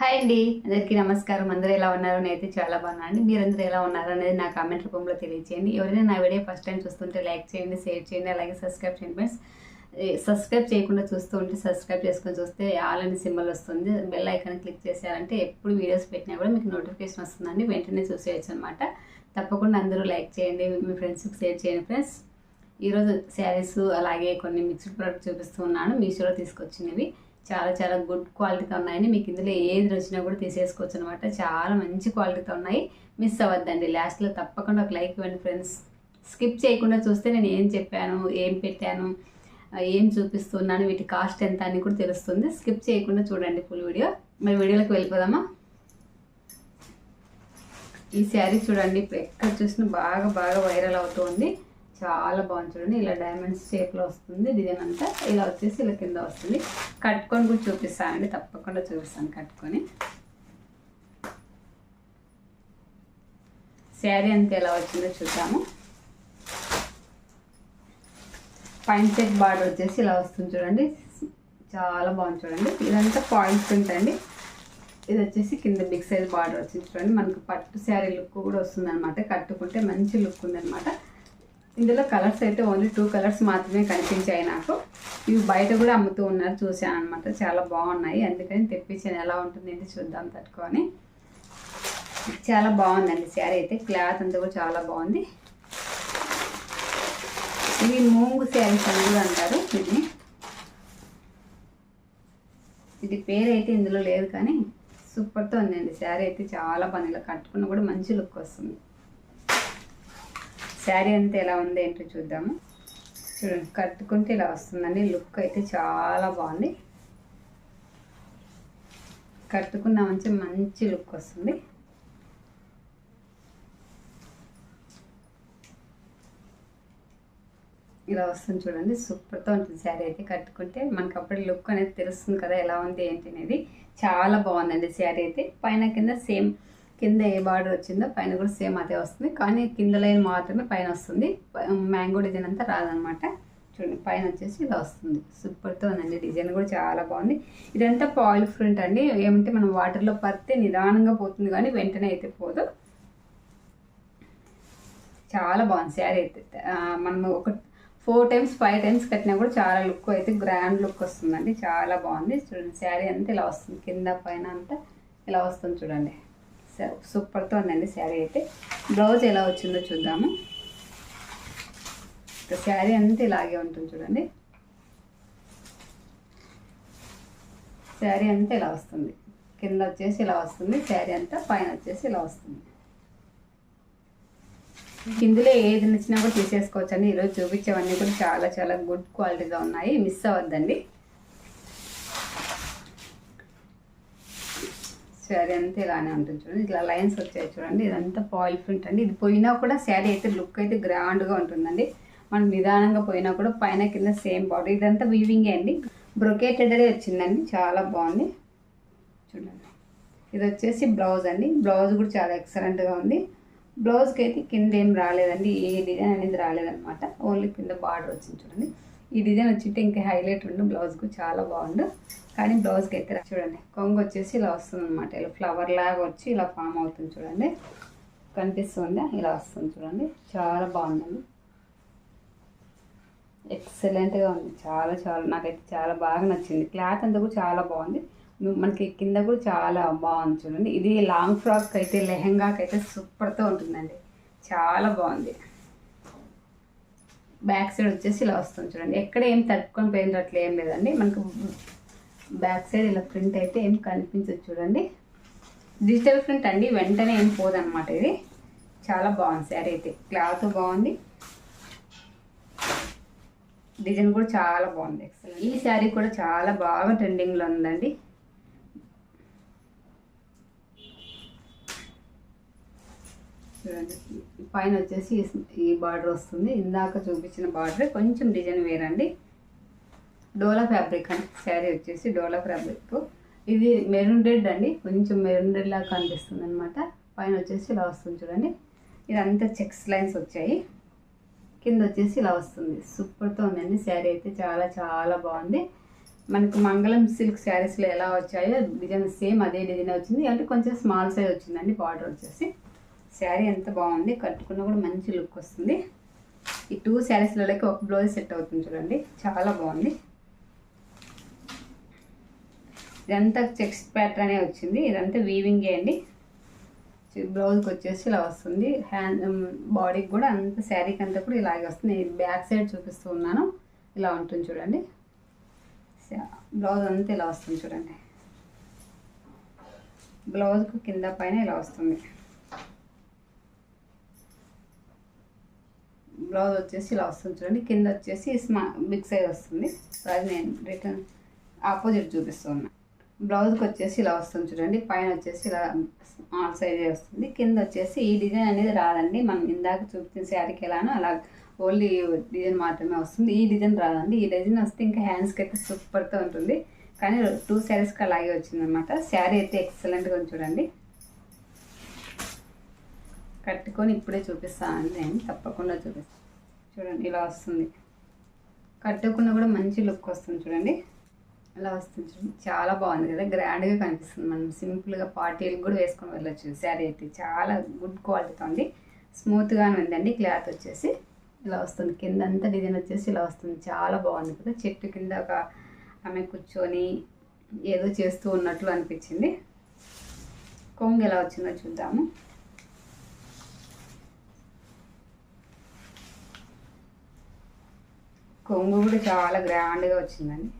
Hi అండి, అందరికీ నమస్కారం. అందరూ ఎలా ఉన్నారు? నేనైతే చాలా బాగున్నాను. మీరందరూ ఎలా ఉన్నారు అనేది నా కామెంట్ రూపంలో తెలియజేయండి. ఎవరైనా నా వీడియో ఫస్ట్ టైం చూస్తుంటే లైక్ చేయండి, షేర్ చేయండి, అలాగే సబ్స్క్రైబ్ చేయండి ఫ్రెండ్స్. సబ్స్క్రైబ్ చేయకుండా చూస్తూ ఉంటే సబ్స్క్రైబ్ చేసుకొని చూస్తే ఆల్ అని సింబల్ వస్తుంది. బెల్ ఐకాన్ క్లిక్ చేశారంటే ఎప్పుడు వీడియోస్ పెట్టినా కూడా మీకు నోటిఫికేషన్ వస్తుందండి, వెంటనే చూసేయచ్చు అనమాట. తప్పకుండా అందరూ లైక్ చేయండి, మీ ఫ్రెండ్స్కి షేర్ చేయండి ఫ్రెండ్స్. ఈరోజు శారీస్ అలాగే కొన్ని మిక్స్డ్ ప్రోడక్ట్ చూపిస్తూ ఉన్నాను. మీషోలో తీసుకొచ్చినవి చాలా చాలా గుడ్ క్వాలిటీతో ఉన్నాయని, మీకు ఇందులో ఏది వచ్చినా కూడా తీసేసుకోవచ్చు అనమాట. చాలా మంచి క్వాలిటీతో ఉన్నాయి. మిస్ అవ్వద్దండి. లాస్ట్లో తప్పకుండా ఒక లైక్ ఇవ్వండి ఫ్రెండ్స్. స్కిప్ చేయకుండా చూస్తే నేను ఏం చెప్పాను, ఏం పెట్టాను, ఏం చూపిస్తున్నాను, వీటి కాస్ట్ ఎంత అని కూడా తెలుస్తుంది. స్కిప్ చేయకుండా చూడండి ఫుల్ వీడియో. మరి వీడియోలోకి వెళ్ళిపోదామా? ఈ శారీ చూడండి, ఇప్పుడు ఎక్కడ చూసినా బాగా బాగా వైరల్ అవుతుంది. చాలా బాగుంది చూడండి. ఇలా డైమండ్స్ షేప్లో వస్తుంది. డిజైన్ అంతా ఇలా వచ్చేసి ఇలా కింద వస్తుంది. కట్టుకొని కూడా చూపిస్తానండి, తప్పకుండా చూపిస్తాను కట్టుకొని. శారీ అంతా ఎలా వచ్చిందో చూద్దాము. పైన సెట్ బార్డర్ వచ్చేసి ఇలా వస్తుంది చూడండి. చాలా బాగుంది చూడండి. ఇదంతా పాయింట్ ప్రింట్ అండి. ఇది వచ్చేసి కింద బిగ్ సైజ్ బార్డర్ వచ్చింది చూడండి. మనకు పట్టు శారీ లుక్ కూడా వస్తుంది అనమాట. కట్టుకుంటే మంచి లుక్ ఉందన్నమాట. ఇందులో కలర్స్ అయితే ఓన్లీ 2 కలర్స్ మాత్రమే కనిపించాయి నాకు. ఇవి బయట కూడా అమ్ముతూ ఉన్నారు, చూశాను అనమాట. చాలా బాగున్నాయి, అందుకని తెప్పించాను. ఎలా ఉంటుంది ఏంటి చూద్దాం తట్టుకొని. చాలా బాగుందండి శారీ అయితే. క్లాత్ అంతా కూడా చాలా బాగుంది. ఇవి మూంగు శారీస్ అని కూడా అంటారు వీటిని. ఇది పేరు అయితే ఇందులో లేదు, కానీ సూపర్తో ఉందండి శారీ అయితే. చాలా బాగుంది. ఇలా కట్టుకున్న కూడా మంచి లుక్ వస్తుంది. శారీ అంతా ఎలా ఉంది ఏంటో చూద్దాము. చూడండి, కట్టుకుంటే ఇలా వస్తుందండి. లుక్ అయితే చాలా బాగుంది. కట్టుకున్న మంచి లుక్ వస్తుంది. ఇలా వస్తుంది చూడండి. సూపర్తో ఉంటుంది శారీ అయితే. కట్టుకుంటే మనకు అప్పటి లుక్ అనేది తెలుస్తుంది కదా, ఎలా ఉంది ఏంటి అనేది. చాలా బాగుందండి శారీ అయితే. పైన కింద సేమ్, కింద ఏ బార్డర్ వచ్చిందో పైన కూడా సేమ్ అదే వస్తుంది, కానీ కింద లైన్ మాత్రమే పైన వస్తుంది. మ్యాంగో డిజైన్ అంతా రాదనమాట. చూడండి, పైన వచ్చేసి ఇలా వస్తుంది. సూపర్తో ఉందండి. డిజైన్ కూడా చాలా బాగుంది. ఇదంతా పాయిల్ ప్రింట్ అండి. ఏమంటే మనం వాటర్లో పడితే నిదానంగా పోతుంది, కానీ వెంటనే అయితే పోదు. చాలా బాగుంది శారీ అయితే. మనం ఒక 4 times 5 times కట్టినా కూడా చాలా లుక్ అయితే గ్రాండ్ లుక్ వస్తుందండి. చాలా బాగుంది. చూడండి, శారీ అంతా ఇలా వస్తుంది. కింద పైన అంతా ఇలా వస్తుంది చూడండి. సూపర్తో ఉందండి శారీ అయితే. బ్లౌజ్ ఎలా వచ్చిందో చూద్దాము. శారీ అంతా ఇలాగే ఉంటుంది చూడండి. శారీ అంతా ఇలా వస్తుంది. కింద వచ్చేసి ఇలా వస్తుంది శారీ అంతా, పైన వచ్చేసి ఇలా వస్తుంది. ఇందులో ఏది నచ్చినా కూడా తీసేసుకోవచ్చు అండి. ఈరోజు చూపించేవన్నీ కూడా చాలా చాలా గుడ్ క్వాలిటీగా ఉన్నాయి. మిస్ అవ్వద్దండి. శారీ అంతా ఇలానే ఉంటుంది చూడండి. ఇట్లా లైన్స్ వచ్చాయి చూడండి. ఇదంతా పాయిల్ ప్రింట్ అండి. ఇది పోయినా కూడా శారీ అయితే లుక్ అయితే గ్రాండ్గా ఉంటుందండి. మనం నిదానంగా పోయినా కూడా పైన కింద సేమ్ బాడీ. ఇదంతా వీవింగే అండి. బ్రొకేటెడ్ వచ్చిందండి. చాలా బాగుంది చూడండి. ఇది వచ్చేసి బ్లౌజ్ అండి. బ్లౌజ్ కూడా చాలా ఎక్సలెంట్గా ఉంది. బ్లౌజ్కి అయితే కింద ఏం రాలేదండి, ఏ డిజైన్ అనేది రాలేదనమాట. ఓన్లీ కింద బార్డర్ వచ్చింది చూడండి. ఈ డిజైన్ వచ్చింటే ఇంకా హైలైట్ ఉండు. బ్లౌజ్కు చాలా బాగుండు, కానీ బ్లౌజ్కి అయితే చూడండి. కొంగు వచ్చేసి ఇలా వస్తుంది అనమాట. ఇలా ఫ్లవర్ లాగా వచ్చి ఇలా ఫామ్ అవుతుంది చూడండి. కనిపిస్తుందా? ఇలా వస్తుంది చూడండి. చాలా బాగుందండి. ఎక్సలెంట్గా ఉంది. చాలా చాలా నాకైతే చాలా బాగా నచ్చింది. క్లాత్ అంతా కూడా చాలా బాగుంది. మనకి కింద కూడా చాలా బాగుంది చూడండి. ఇది లాంగ్ ఫ్రాక్ అయితే, లెహెంగాకి అయితే సూపర్తో ఉంటుందండి. చాలా బాగుంది. బ్యాక్ సైడ్ వచ్చేసి ఇలా వస్తుంది చూడండి. ఎక్కడ ఏం తట్టుకొని పోయినట్లు ఏం లేదండి. మనకు బ్యాక్ సైడ్ ఇలా ప్రింట్ అయితే ఏం కనిపించదు చూడండి. డిజిటల్ ప్రింట్ అండి, వెంటనే ఏం పోదన్నమాట. ఇది చాలా బాగుంది శారీ అయితే. క్లాత్ బాగుంది, డిజైన్ కూడా చాలా బాగుంది. ఎక్సలెంట్. ఈ శారీ కూడా చాలా బాగా ట్రెండింగ్లో ఉందండి. చూడండి, పైన వచ్చేసి ఈ బార్డర్ వస్తుంది. ఇందాక చూపించిన బార్డర్ కొంచెం డిజైన్ వేరండి. డోలా ఫ్యాబ్రిక్ అండి. శారీ వచ్చేసి డోలా ఫ్యాబ్రిక్. ఇది మెరూన్ రెడ్ అండి. కొంచెం మెరూన్ రెడ్ లాగా కనిపిస్తుంది అనమాట. పైన వచ్చేసి ఇలా వస్తుంది చూడండి. ఇదంతా చెక్స్ లైన్స్ వచ్చాయి. కింద వచ్చేసి ఇలా వస్తుంది. సూపర్తో ఉందండి శారీ అయితే. చాలా చాలా బాగుంది. మనకు మంగళం సిల్క్ శారీస్లో ఎలా వచ్చాయో డిజైన్ సేమ్ అదే డిజైన్ వచ్చింది, అంటే కొంచెం స్మాల్ సైజ్ వచ్చిందండి. బార్డర్ వచ్చేసి శారీ ఎంత బాగుంది, కట్టుకున్న కూడా మంచి లుక్ వస్తుంది. ఈ 2 శారీస్లలోకి ఒక బ్లౌజ్ సెట్ అవుతుంది చూడండి, చాలా బాగుంది. ఇదంతా చెక్స్ ప్యాటర్న్ వచ్చింది, ఇదంతా వీవింగే అండి. బ్లౌజ్కి వచ్చేసి ఇలా వస్తుంది, హ్యాండ్ బాడీకి కూడా అంత శారీకి అంతా కూడా ఇలాగే వస్తుంది. నేను బ్యాక్ సైడ్ చూపిస్తూ ఉన్నాను, ఇలా ఉంటుంది చూడండి. బ్లౌజ్ అంతా ఇలా వస్తుంది చూడండి, బ్లౌజ్కు కింద పైన ఇలా వస్తుంది. బ్లౌజ్ వచ్చేసి ఇలా వస్తుంది చూడండి, కింద వచ్చేసి బిగ్ సైజ్ వస్తుంది. అది నేను రిటర్న్ ఆపోజిట్ చూపిస్తున్నా. బ్లౌజ్కి వచ్చేసి ఇలా వస్తుంది చూడండి, పైన వచ్చేసి ఇలా స్మాల్ సైజే వస్తుంది. కింద వచ్చేసి ఈ డిజైన్ అనేది రాదండి, మనం ఇందాక చూపించిన శారీకి ఎలానో అలా ఓన్లీ డిజైన్ మాత్రమే వస్తుంది. ఈ డిజైన్ రాదండి, ఈ డిజైన్ వస్తే ఇంకా హ్యాండ్స్కి అయితే సూపర్తో ఉంటుంది. కానీ 2 శారీస్కి అలాగే వచ్చిందనమాట. శారీ అయితే ఎక్సలెంట్గా ఉంది చూడండి. కట్టుకొని ఇప్పుడే చూపిస్తానండి, నేను తప్పకుండా చూపిస్తాను. చూడండి ఇలా వస్తుంది, కట్టుకున్న కూడా మంచి లుక్ వస్తుంది చూడండి, ఇలా వస్తుంది చూడండి. చాలా బాగుంది కదా, గ్రాండ్గా కనిపిస్తుంది. మనం సింపుల్గా పార్టీలకు కూడా వేసుకొని వెళ్ళొచ్చు. శారీ అయితే చాలా గుడ్ క్వాలిటీతో ఉంది, స్మూత్గానే ఉందండి. క్లాత్ వచ్చేసి ఇలా వస్తుంది, కింద అంతా డిజైన్ వచ్చేసి ఇలా వస్తుంది. చాలా బాగుంది కదా, చెట్టు కింద ఒక ఆమె కూర్చొని ఏదో చేస్తూ ఉన్నట్లు అనిపించింది. కొంగు ఎలా వచ్చిందో చూద్దాము. కొంగు కూడా చాలా గ్రాండ్గా వచ్చిందండి.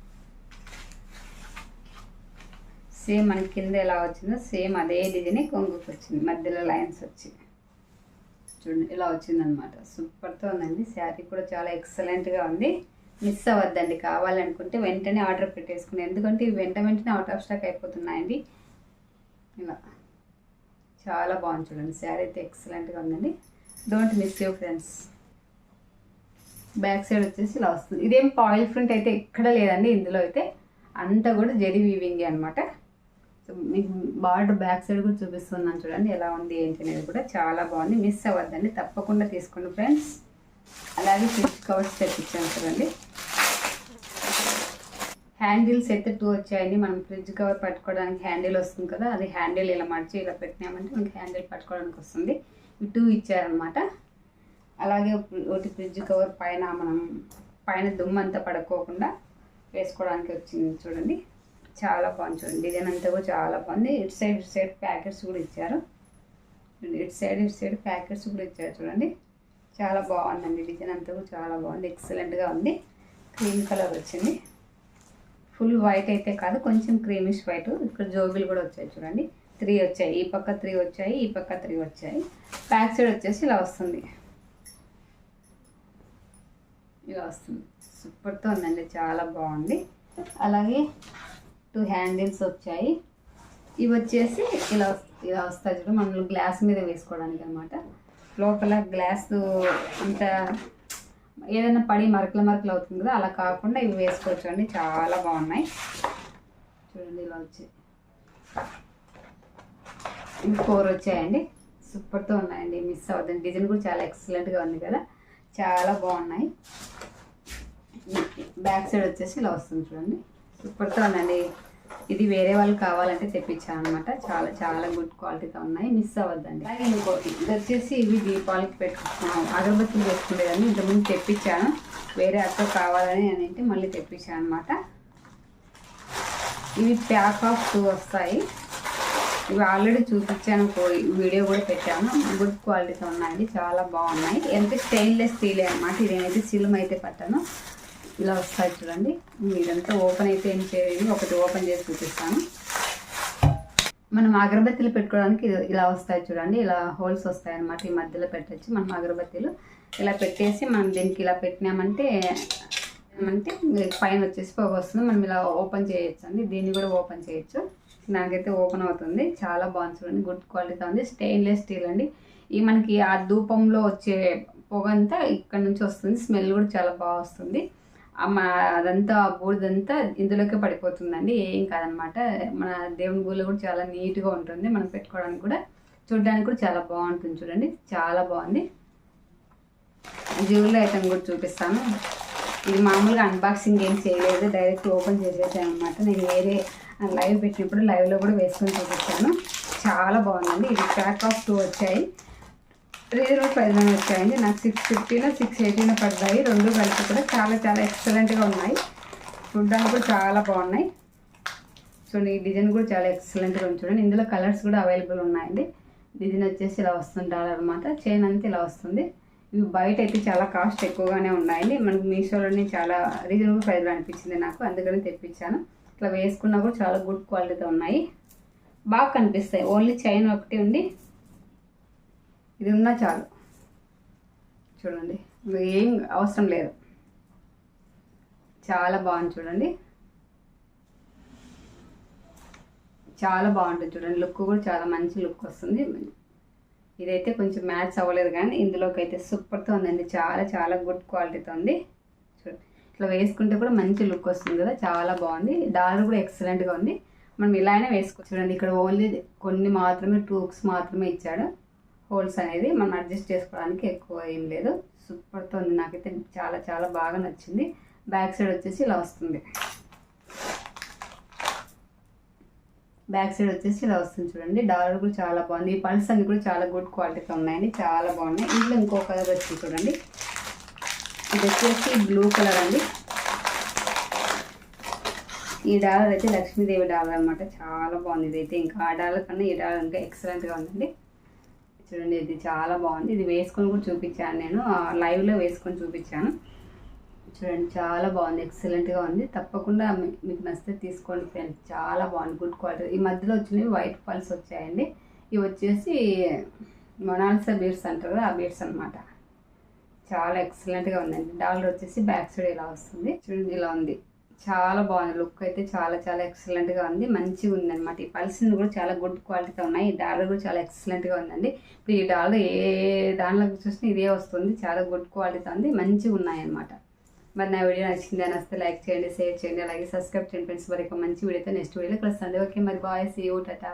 సేమ్ మనకి కింద ఎలా వచ్చిందో సేమ్ అదే డిజైన్ కొంగుకి వచ్చింది, మధ్యలో లైన్స్ వచ్చి చూడండి ఇలా వచ్చిందనమాట. సూపర్తో ఉందండి. శారీ కూడా చాలా ఎక్సలెంట్గా ఉంది. మిస్ అవ్వద్దండి, కావాలనుకుంటే వెంటనే ఆర్డర్ పెట్టేసుకుని, ఎందుకంటే ఇవి వెంటనే అవుట్ ఆఫ్ స్టాక్ అయిపోతున్నాయండి. ఇలా చాలా బాగుంది చూడండి, శారీ అయితే ఎక్సలెంట్గా ఉందండి. Don't miss you friends. Back side వచ్చేసి ఇలా వస్తుంది. ఇదేం పాయిల్ ప్రింట్ అయితే ఎక్కడ లేదండి, ఇందులో అయితే అంతా కూడా జరీ వీవింగ్ అనమాట. సో మీకు బార్డర్ బ్యాక్ సైడ్ కూడా చూపిస్తున్నాను చూడండి ఎలా ఉంది ఏంటి అనేది కూడా చాలా బాగుంది. మిస్ అవ్వద్దండి, తప్పకుండా తీసుకోండి ఫ్రెండ్స్. అలాగే ఫ్రిడ్జ్ కవర్స్ తెప్పించాను చూడండి. హ్యాండిల్స్ అయితే 2 వచ్చాయండి. మనం ఫ్రిడ్జ్ కవర్ పట్టుకోవడానికి హ్యాండిల్ వస్తుంది కదా, అది హ్యాండిల్ ఇలా మర్చి ఇలా పెట్టినామంటే మనకి హ్యాండిల్ పట్టుకోవడానికి వస్తుంది. ఇవి 2 ఇచ్చారనమాట. అలాగే ఒకటి ఫ్రిడ్జ్ కవర్ పైన మనం పైన దుమ్ము అంతా పడుకోకుండా వేసుకోవడానికి వచ్చింది చూడండి, చాలా బాగుంది చూడండి. డిజైన్ అంతా కూడా చాలా బాగుంది. ఇటు సైడ్ ప్యాకెట్స్ కూడా ఇచ్చారు. ఇటు సైడ్ ప్యాకెట్స్ కూడా ఇచ్చారు చూడండి, చాలా బాగుందండి. డిజైన్ అంతా కూడా చాలా బాగుంది, ఎక్సలెంట్గా ఉంది. క్రీమ్ కలర్ వచ్చింది, ఫుల్ వైట్ అయితే కాదు, కొంచెం క్రీమిష్ వైట్. ఇక్కడ జోబీలు కూడా వచ్చాయి చూడండి, 3 వచ్చాయి. ఈ పక్క 3 వచ్చాయి, ఈ పక్క 3 వచ్చాయి. బ్యాక్ సైడ్ వచ్చేసి ఇలా వస్తుంది, ఇలా వస్తుంది. సూపర్తో ఉందండి, చాలా బాగుంది. అలాగే 2 హ్యాండిల్స్ వచ్చాయి. ఇవి వచ్చేసి ఇలా వస్తాయి చూడ, మనం గ్లాస్ మీద వేసుకోవడానికి అనమాట. లోపల గ్లాస్ అంత ఏదైనా పడి మరకలు అవుతుంది కదా, అలా కాకుండా ఇవి వేసుకోవచ్చు అండి, చాలా బాగున్నాయి చూడండి. ఇలా వచ్చాయి, ఇవి 4 వచ్చాయండి. సూపర్తో ఉన్నాయండి, మిస్ అవ్వద్దండి. డిజైన్ కూడా చాలా ఎక్సలెంట్గా ఉంది కదా, చాలా బాగున్నాయి. బ్యాక్ సైడ్ వచ్చేసి ఇలా వస్తుంది చూడండి, సూపర్తో ఉందండి. ఇది వేరే వాళ్ళు కావాలంటే తెప్పించాను అనమాట, చాలా చాలా గుడ్ క్వాలిటీతో ఉన్నాయి, మిస్ అవ్వద్దండి. అలాగే ఇంకోటి ఇది వచ్చేసి ఇవి దీపావళికి పెట్టుకున్నాం, అగరబత్తులు పెట్టుకునేదాన్ని. ఇంతకుముందు తెప్పించాను, వేరే అక్క కావాలని అంటే మళ్ళీ తెప్పించాను అనమాట. ఇవి ప్యాక్ ఆఫ్ 2 వస్తాయి. ఇవి ఆల్రెడీ చూపించాను, వీడియో కూడా పెట్టాను. గుడ్ క్వాలిటీతో ఉన్నాయండి, చాలా బాగున్నాయి. ఎంత స్టెయిన్లెస్ స్టీలే అనమాట. ఇదేమైతే సిలుమ అయితే పట్టాను. ఇలా వస్తాయి చూడండి. ఇదంతా ఓపెన్ అయితే ఏం చేయలేదు, ఒకటి ఓపెన్ చేసి చూపిస్తాను. మనం అగరబత్తీలు పెట్టుకోవడానికి ఇలా వస్తాయి చూడండి, ఇలా హోల్స్ వస్తాయి అన్నమాట. ఈ మధ్యలో పెట్టచ్చు మనం అగరబత్తీలు. ఇలా పెట్టేసి మనం దీనికి ఇలా పెట్టినామంటే పైన వచ్చేసి పొగ వస్తుంది. మనం ఇలా ఓపెన్ చేయొచ్చు అండి, దీన్ని కూడా ఓపెన్ చేయొచ్చు. నాకైతే ఓపెన్ అవుతుంది, చాలా బాగుంది చూడండి, గుడ్ క్వాలిటీతో ఉంది. స్టెయిన్లెస్ స్టీల్ అండి. ఈ మనకి ఆ ధూపంలో వచ్చే పొగ అంతా ఇక్కడ నుంచి వస్తుంది, స్మెల్ కూడా చాలా బాగా వస్తుంది. అదంతా బూడిదంతా ఇందులోకే పడిపోతుందండి, ఏం కాదనమాట. మన దేవుని గుళ్ళు కూడా చాలా నీట్గా ఉంటుంది, మనం పెట్టుకోవడానికి కూడా చూడడానికి కూడా చాలా బాగుంటుంది చూడండి, చాలా బాగుంది. జ్యువెలరీ ఐటమ్ కూడా చూపిస్తాను. ఇది మామూలుగా అన్బాక్సింగ్ ఏం చేయలేదు, డైరెక్ట్ ఓపెన్ చేసేసాను అనమాట. నేను వేరే లైవ్ పెట్టినప్పుడు లైవ్లో కూడా వేసుకొని చూపిస్తాను. చాలా బాగుందండి. ఇది ప్యాక్ ఆఫ్ 2 వచ్చాయి, రీజనబుల్ ప్రైస్లోనే వచ్చాయండి. నాకు 650 680 పడ్డాయి. రెండు కలిపి కూడా చాలా చాలా ఎక్సలెంట్గా ఉన్నాయి. చూడడానికి కూడా చాలా బాగున్నాయి. చూడండి, ఈ డిజైన్ కూడా చాలా ఎక్సలెంట్గా ఉంది. చూడండి, ఇందులో కలర్స్ కూడా అవైలబుల్ ఉన్నాయండి. డిజైన్ వచ్చేసి ఇలా వస్తుంటారు అనమాట. చైన్ అంతా ఇలా వస్తుంది. ఇవి బయట అయితే చాలా కాస్ట్ ఎక్కువగానే ఉన్నాయండి. మనకు మీషోలోనే చాలా రీజనబుల్ ప్రైస్లో అనిపించింది నాకు, అందుకని తెప్పించాను. ఇట్లా వేసుకున్నా కూడా చాలా గుడ్ క్వాలిటీతో ఉన్నాయి, బాగా కనిపిస్తాయి. ఓన్లీ చైన్ ఒకటి ఉండి ఇది ఉన్నా చాలు. చూడండి, ఏం అవసరం లేదు. చాలా బాగుంది చూడండి, చాలా బాగుంటుంది చూడండి. లుక్ కూడా చాలా మంచి లుక్ వస్తుంది. ఇదైతే కొంచెం మ్యాచ్ అవ్వలేదు కానీ ఇందులోకి అయితే సూపర్తో ఉందండి. చాలా చాలా గుడ్ క్వాలిటీతో ఉంది. చూడండి, ఇట్లా వేసుకుంటే కూడా మంచి లుక్ వస్తుంది కదా, చాలా బాగుంది. డాలర్ కూడా ఎక్సలెంట్గా ఉంది. మనం ఇలానే వేసుకోవచ్చు. చూడండి, ఇక్కడ ఓన్లీ కొన్ని మాత్రమే 2 హుక్స్ మాత్రమే ఇచ్చాడు. హోల్స్ అనేది మనం అడ్జస్ట్ చేసుకోవడానికి ఎక్కువ ఏం లేదు. సూపర్తో ఉంది. నాకైతే చాలా చాలా బాగా నచ్చింది. బ్యాక్ సైడ్ వచ్చేసి ఇలా వస్తుంది. బ్యాక్ సైడ్ వచ్చేసి ఇలా వస్తుంది చూడండి. డాలర్ కూడా చాలా బాగుంది. ఈ పల్స్ అన్ని కూడా చాలా గుడ్ క్వాలిటీతో ఉన్నాయండి, చాలా బాగున్నాయి. ఇందులో ఇంకో కలర్ వచ్చింది చూడండి. ఇది వచ్చేసి బ్లూ కలర్ అండి. ఈ డాలర్ అయితే లక్ష్మీదేవి డాలర్ అనమాట. చాలా బాగుంది. ఇదైతే ఇంకా ఆ డాలర్ కన్నా ఈ డాలర్ ఇంకా ఎక్సలెంట్గా ఉందండి. చూడండి, ఇది చాలా బాగుంది. ఇది వేసుకొని కూడా చూపించాను, నేను లైవ్లో వేసుకొని చూపించాను. చూడండి, చాలా బాగుంది, ఎక్సలెంట్గా ఉంది. తప్పకుండా మీకు నచ్చితే తీసుకోండి ఫ్రెండ్స్. చాలా బాగుంది, గుడ్ క్వాలిటీ. ఈ మధ్యలో వచ్చినవి వైట్ పల్స్ వచ్చాయండి. ఇవి వచ్చేసి మొనాలిసా బీడ్స్ అంటారు కదా, ఆ బీడ్స్ అనమాట. చాలా ఎక్సలెంట్గా ఉందండి. డాలర్ వచ్చేసి బ్యాక్ సైడ్ ఇలా వస్తుంది. చూడండి, ఇలా ఉంది. చాలా బాగుంది. లుక్ అయితే చాలా చాలా ఎక్సలెంట్గా ఉంది, మంచిగా ఉంది అనమాట. ఈ పల్స్ని కూడా చాలా గుడ్ క్వాలిటీతో ఉన్నాయి. ఈ డాలర్ కూడా చాలా ఎక్సలెంట్గా ఉందండి. ఇప్పుడు ఈ డాలర్ ఏ దానిలో చూసినా ఇదే వస్తుంది. చాలా గుడ్ క్వాలిటీతో ఉంది, మంచిగా ఉన్నాయి అనమాట. మరి నా వీడియో నచ్చింది అని వస్తే లైక్ చేయండి, షేర్ చేయండి, అలాగే సబ్స్క్రైబ్ చేయండి ఫ్రెండ్స్. మరి ఒక మంచి వీడియోతో నెక్స్ట్ వీడియోలో కలుస్తుంది. ఓకే, మరి బాయ్, సీ యూ, టాటా.